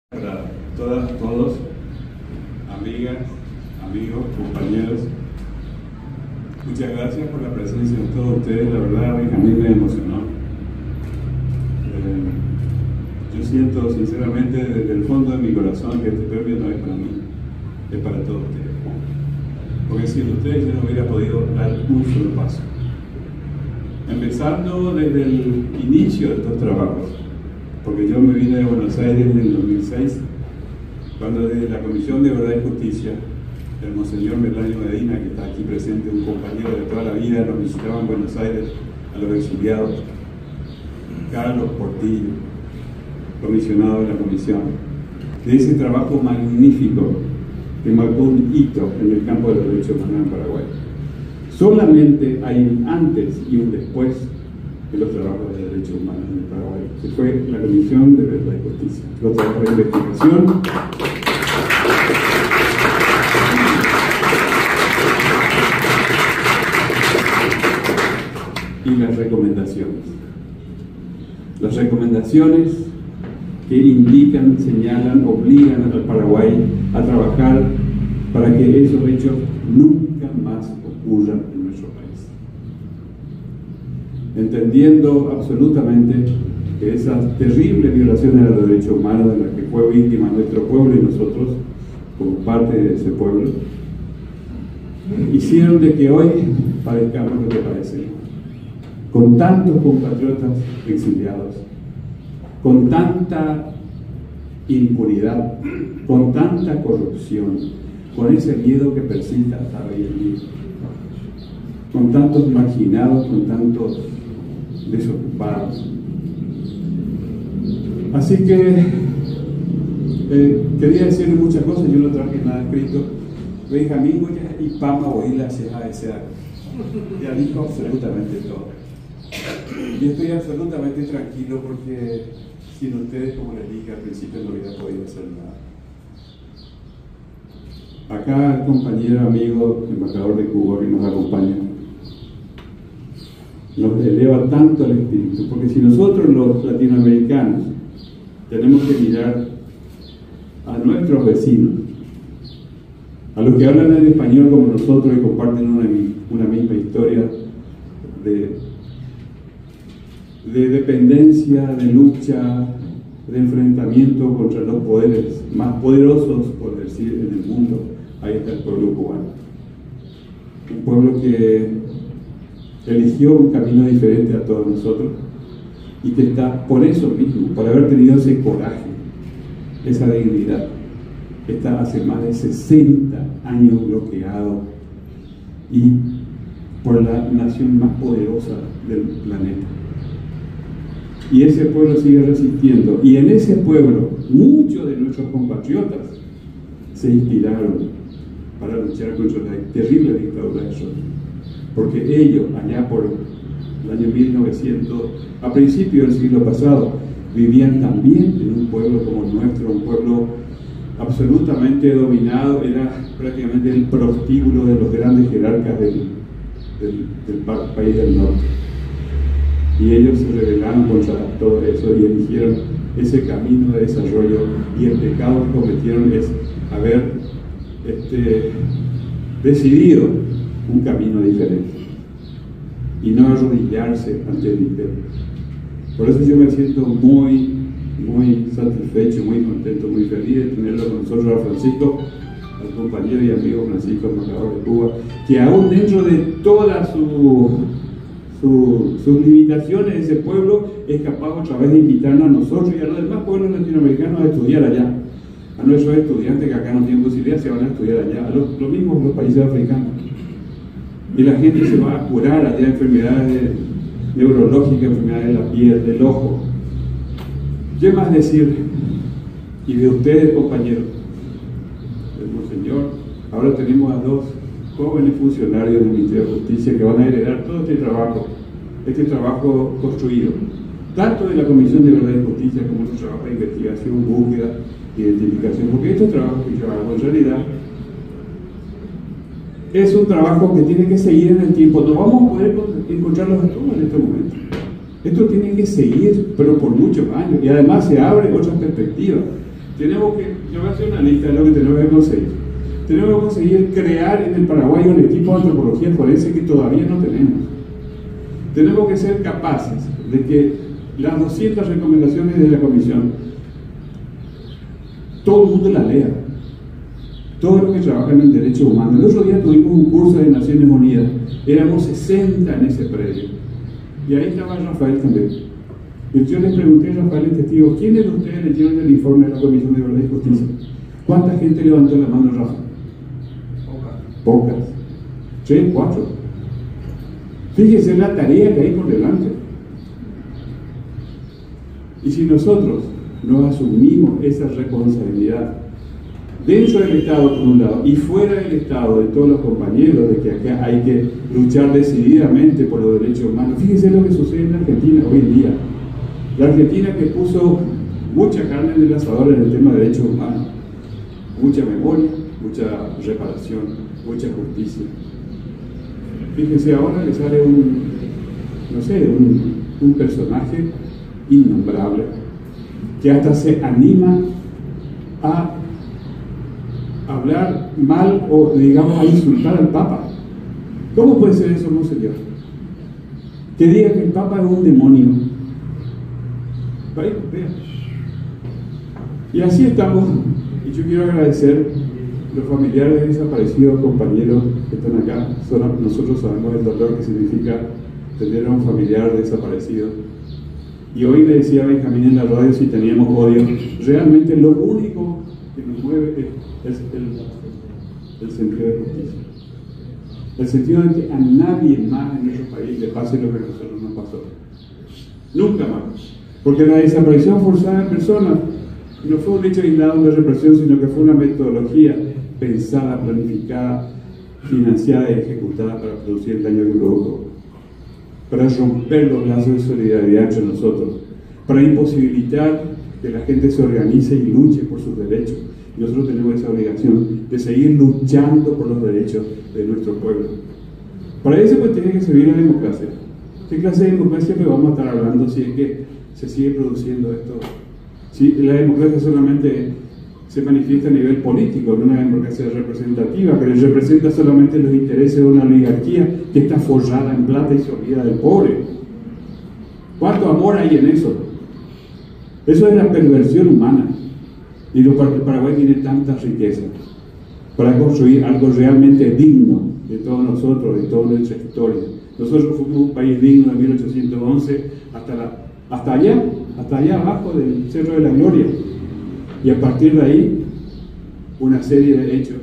Para todas, todos, amigas, amigos, compañeros, muchas gracias por la presencia de todos ustedes. La verdad, a mí me emocionó. Yo siento sinceramente desde el fondo de mi corazón que este premio no es para mí, es para todos ustedes. Porque sin ustedes yo no hubiera podido dar un solo paso. Empezando desde el inicio de estos trabajos, porque yo me vine de Buenos Aires en el 2006, cuando desde la Comisión de Verdad y Justicia, el Monseñor Melanio Medina, que está aquí presente, un compañero de toda la vida, nos visitaba en Buenos Aires a los exiliados, Carlos Portillo, comisionado de la Comisión, de ese trabajo magnífico que marcó un hito en el campo de los derechos humanos en Paraguay. Solamente hay un antes y un después de los trabajos de derechos humanos en el Paraguay, que fue la Comisión de Verdad y Justicia. Los trabajos de investigación y las recomendaciones. Las recomendaciones que indican, señalan, obligan al Paraguay a trabajar para que esos hechos nunca más ocurran en nuestro país. Entendiendo absolutamente que esas terribles violaciones a los derechos humanos de las que fue víctima nuestro pueblo y nosotros, como parte de ese pueblo, hicieron de que hoy padezcamos lo que padecemos, con tantos compatriotas exiliados, con tanta impunidad, con tanta corrupción, con ese miedo que persiste hasta hoy en día, con tantos marginados, con tantos desocupados. Así que quería decirle muchas cosas, yo no traje nada escrito. Benjamín Goya y Pama Boila ya dijo absolutamente todo. Y estoy absolutamente tranquilo porque sin ustedes, como les dije al principio, no hubiera podido hacer nada. Acá el compañero, amigo, embajador de Cuba que nos acompaña, nos eleva tanto el espíritu, porque si nosotros los latinoamericanos tenemos que mirar a nuestros vecinos, a los que hablan en español como nosotros y comparten una misma historia de dependencia, de lucha, de enfrentamiento contra los poderes más poderosos, por decir, en el mundo. Ahí está el pueblo cubano. Un pueblo que eligió un camino diferente a todos nosotros y que está, por eso mismo, por haber tenido ese coraje, esa dignidad, está hace más de 60 años bloqueado y por la nación más poderosa del planeta. Y ese pueblo sigue resistiendo, y en ese pueblo muchos de nuestros compatriotas se inspiraron para luchar contra la terrible dictadura de Soto, porque ellos allá por el año 1900, a principios del siglo pasado, vivían también en un pueblo como el nuestro, un pueblo absolutamente dominado, era prácticamente el prostíbulo de los grandes jerarcas del país del norte. Y ellos se rebelaron contra todo eso y eligieron ese camino de desarrollo, y el pecado que cometieron es haber decidido un camino diferente y no arrodillarse ante el imperio. Por eso yo me siento muy satisfecho, muy contento, muy feliz de tenerlo con nosotros a Francisco, al compañero y amigo Francisco, embajador de Cuba, que aún dentro de todas sus limitaciones, ese pueblo es capaz otra vez de invitarnos a nosotros y a los demás pueblos latinoamericanos a estudiar allá. A nuestros estudiantes que acá no tienen posibilidad se van a estudiar allá, lo mismo en los países africanos. Y la gente se va a curar allá enfermedades neurológicas, enfermedades de la piel, del ojo. ¿Qué más decir? Y de ustedes, compañeros, del Monseñor, ahora tenemos a dos jóvenes funcionarios del Ministerio de Justicia que van a heredar todo este trabajo construido, tanto de la Comisión de Verdad y Justicia como nuestro trabajo de investigación, búsqueda, identificación, porque estos trabajos que yo hago en realidad es un trabajo que tiene que seguir en el tiempo. No vamos a poder encontrarlos a todos en este momento. Esto tiene que seguir, pero por muchos años, y además se abre otras perspectivas. yo voy a hacer una lista de lo que tenemos que conseguir. Tenemos que conseguir crear en el Paraguay un equipo de antropología forense que todavía no tenemos. Tenemos que ser capaces de que las 200 recomendaciones de la comisión, todo el mundo las lea. Todos los que trabajan en derechos humanos. El otro día tuvimos un curso de Naciones Unidas, éramos 60 en ese predio, y ahí estaba Rafael también. Y yo les pregunté a Rafael, el testigo, ¿quiénes de ustedes leyeron el informe de la Comisión de Verdad y Justicia? ¿Cuánta gente levantó la mano, Rafa? Pocas. 3, 4. Fíjense la tarea que hay por delante. Y si nosotros no asumimos esa responsabilidad dentro del Estado por un lado y fuera del Estado de todos los compañeros, de que acá hay que luchar decididamente por los derechos humanos. Fíjense lo que sucede en Argentina hoy en día. La Argentina que puso mucha carne en el asador en el tema de derechos humanos, mucha memoria, mucha reparación, mucha justicia. Fíjense, ahora le sale un personaje innombrable que hasta se anima a hablar mal o, digamos, a insultar al Papa. ¿Cómo puede ser eso, monseñor? Que diga que el Papa es un demonio. Y así estamos. Y yo quiero agradecer los familiares de desaparecidos, compañeros que están acá. Nosotros sabemos el dolor que significa tener a un familiar desaparecido. Y hoy le decía a Benjamín en la radio si teníamos odio. Realmente lo único que nos mueve es el sentido de justicia. El sentido de que a nadie más en nuestro país le pase lo que a nosotros nos pasó. Nunca más. Porque la desaparición forzada de personas no fue un hecho aislado de represión, sino que fue una metodología pensada, planificada, financiada y ejecutada para producir el daño que produjo, para romper los lazos de solidaridad entre nosotros, para imposibilitar que la gente se organice y luche por sus derechos. Y nosotros tenemos esa obligación de seguir luchando por los derechos de nuestro pueblo. Para eso pues tiene que servir la democracia. ¿Qué clase de democracia pues vamos a estar hablando si es que se sigue produciendo esto? Si la democracia solamente se manifiesta a nivel político, no una democracia representativa, que representa solamente los intereses de una oligarquía que está forrada en plata y se olvida del pobre. ¿Cuánto amor hay en eso? Eso es la perversión humana. Y el Paraguay tiene tanta riqueza para construir algo realmente digno de todos nosotros, de toda nuestra historia. Nosotros fuimos un país digno de 1811 hasta allá abajo del Cerro de la Gloria. Y a partir de ahí, una serie de hechos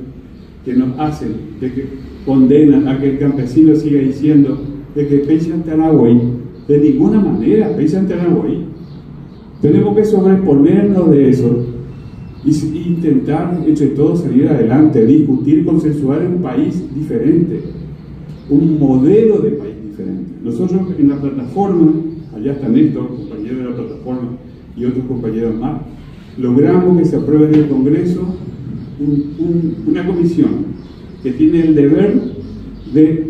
que nos hacen, de que condenan a que el campesino siga diciendo de que Pecha Tarahuay, de ninguna manera Pecha Tarahuay. Tenemos que sobreponernos de eso y intentar entre todos salir adelante, discutir, consensuar en un país diferente, un modelo de país diferente. Nosotros en la plataforma, allá está Néstor, compañero de la plataforma, y otros compañeros más, logramos que se apruebe en el Congreso una comisión que tiene el deber de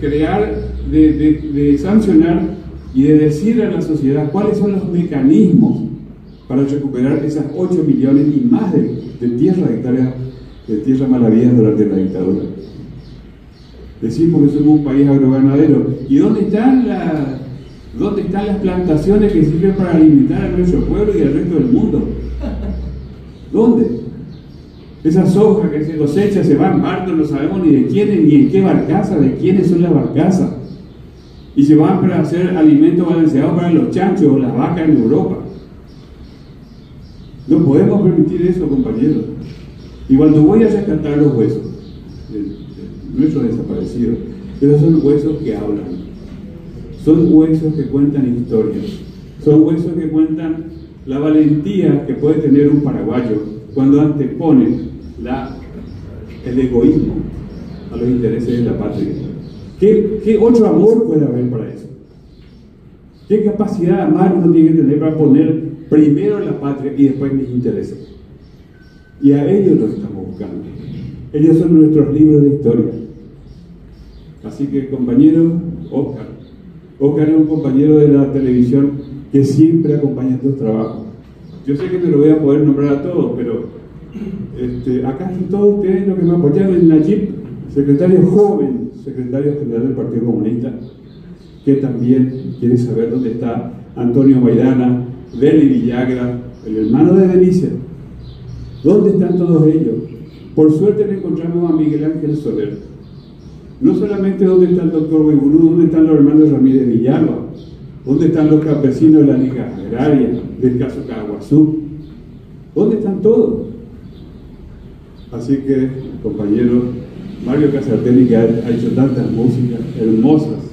crear, de sancionar y de decir a la sociedad cuáles son los mecanismos para recuperar esas 8 millones y más de tierra hectáreas de tierra malavía durante la dictadura. Decimos que somos un país agroganadero. ¿Y dónde están las plantaciones que sirven para alimentar a nuestro pueblo y al resto del mundo? ¿Dónde? Esa soja que se cosecha, se va en barco, no sabemos ni de quiénes, ni en qué barcaza, de quiénes son las barcazas. Y se van para hacer alimentos balanceados para los chanchos o las vacas en Europa. No podemos permitir eso, compañeros. Y cuando voy a rescatar los huesos de nuestros desaparecidos, esos son huesos que hablan. Son huesos que cuentan historias. Son huesos que cuentan la valentía que puede tener un paraguayo cuando antepone el egoísmo a los intereses de la patria. ¿Qué otro amor puede haber para eso? ¿Qué capacidad de amar uno tiene que tener para poner primero la patria y después mis intereses? Y a ellos los estamos buscando. Ellos son nuestros libros de historia. Así que, compañero Óscar es un compañero de la televisión que siempre acompaña estos trabajos. Yo sé que no lo voy a poder nombrar a todos, pero acá están todos ustedes los que me apoyaron. Nayib, secretario joven, secretario general del Partido Comunista, que también quiere saber dónde está Antonio Maidana, Deli Villagra, el hermano de Delicia. ¿Dónde están todos ellos? Por suerte le encontramos a Miguel Ángel Soler. No solamente dónde está el doctor Huibulú, dónde están los hermanos Ramírez Villalba, dónde están los campesinos de la Liga Agraria, del caso Caguazú, dónde están todos. Así que, compañero Mario Casartelli, que ha hecho tantas músicas hermosas.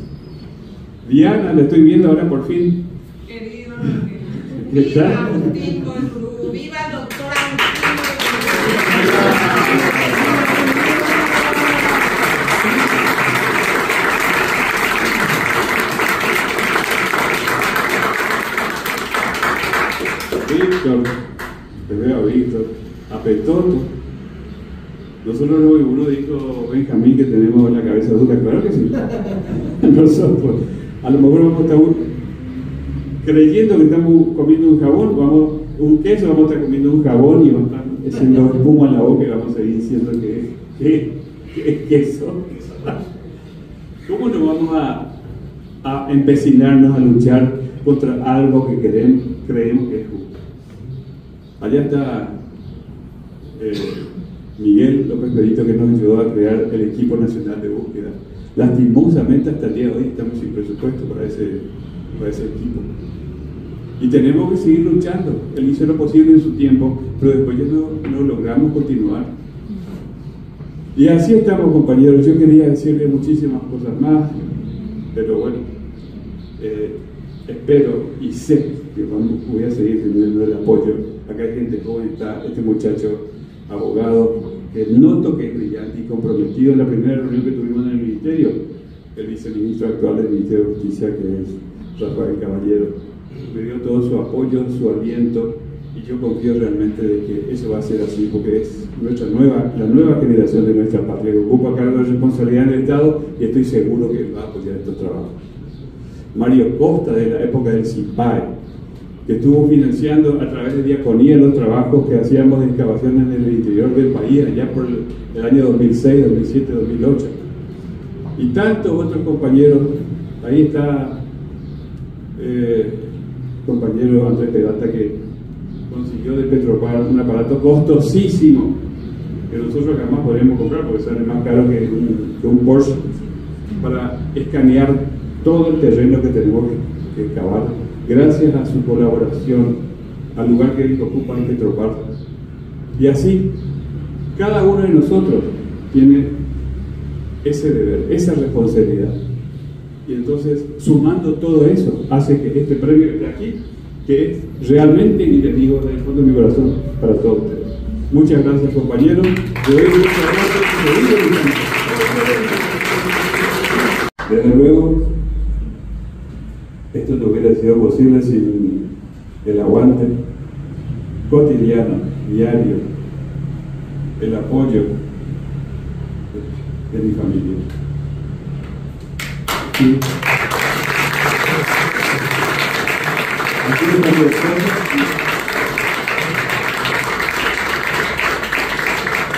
Diana, la estoy viendo ahora por fin. Querido, viva Agustín Coyurú, viva el doctor Víctor, te veo a Víctor, a Petoto. Nosotros uno dijo Benjamín que tenemos la cabeza dura, claro que sí. Nosotros, a lo mejor vamos a estar creyendo que estamos comiendo un jabón, un queso, vamos a estar comiendo un jabón y vamos a estar haciendo espuma en la boca y vamos a seguir diciendo que es queso. ¿Cómo no vamos a empecinarnos a luchar contra algo que creemos que es justo? Allá está Miguel López Perito, que nos ayudó a crear el equipo nacional de búsqueda. Lastimosamente hasta el día de hoy estamos sin presupuesto para ese equipo. Y tenemos que seguir luchando. Él hizo lo posible en su tiempo, pero después ya no logramos continuar. Y así estamos, compañeros. Yo quería decirle muchísimas cosas más, pero bueno, espero y sé que voy a seguir teniendo el apoyo. Acá hay gente joven, está este muchacho abogado que noto que es brillante y comprometido. En la primera reunión que tuvimos en el ministerio, el viceministro actual del Ministerio de Justicia, que es Rafael Caballero, me dio todo su apoyo, su aliento, y yo confío realmente de que eso va a ser así, porque es la nueva generación de nuestra patria que ocupa cargo de responsabilidad en el Estado, y estoy seguro que va a apoyar estos trabajos. Mario Costa, de la época del CIPAE, que estuvo financiando a través de Diaconía los trabajos que hacíamos de excavación en el interior del país, allá por el año 2006, 2007, 2008. Y tantos otros compañeros. Ahí está compañero Andrés Peralta, que consiguió de Petropar un aparato costosísimo que nosotros jamás podremos comprar porque sale más caro que un Porsche, para escanear todo el terreno que tenemos que excavar, gracias a su colaboración, al lugar que él ocupa en Petropar. Y así, cada uno de nosotros tiene ese deber, esa responsabilidad. Y entonces, sumando todo eso, hace que este premio esté aquí, que es realmente, y les digo desde el fondo de mi corazón, para todos ustedes. Muchas gracias, compañeros. Desde luego, esto no hubiera sido posible sin el aguante cotidiano, diario, el apoyo de mi familia. Sí. Aquí están los cosas.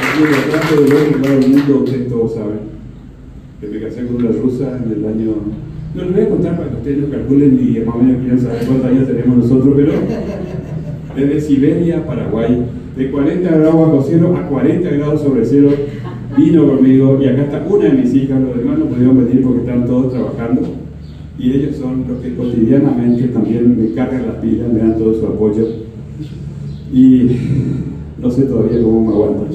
Aquí en el campo del otro lado del mundo, ustedes todos saben que me casé con una rusa en el año... No les voy a contar para que ustedes lo calculen y más o menos quieran saber cuántos años tenemos nosotros, pero desde Siberia a Paraguay, de 40 grados bajo cero a 40 grados sobre cero, vino conmigo, y acá está una de mis hijas. Los demás no pudieron venir porque están todos trabajando, y ellos son los que cotidianamente también me cargan las pilas, me dan todo su apoyo, y no sé todavía cómo me aguantan.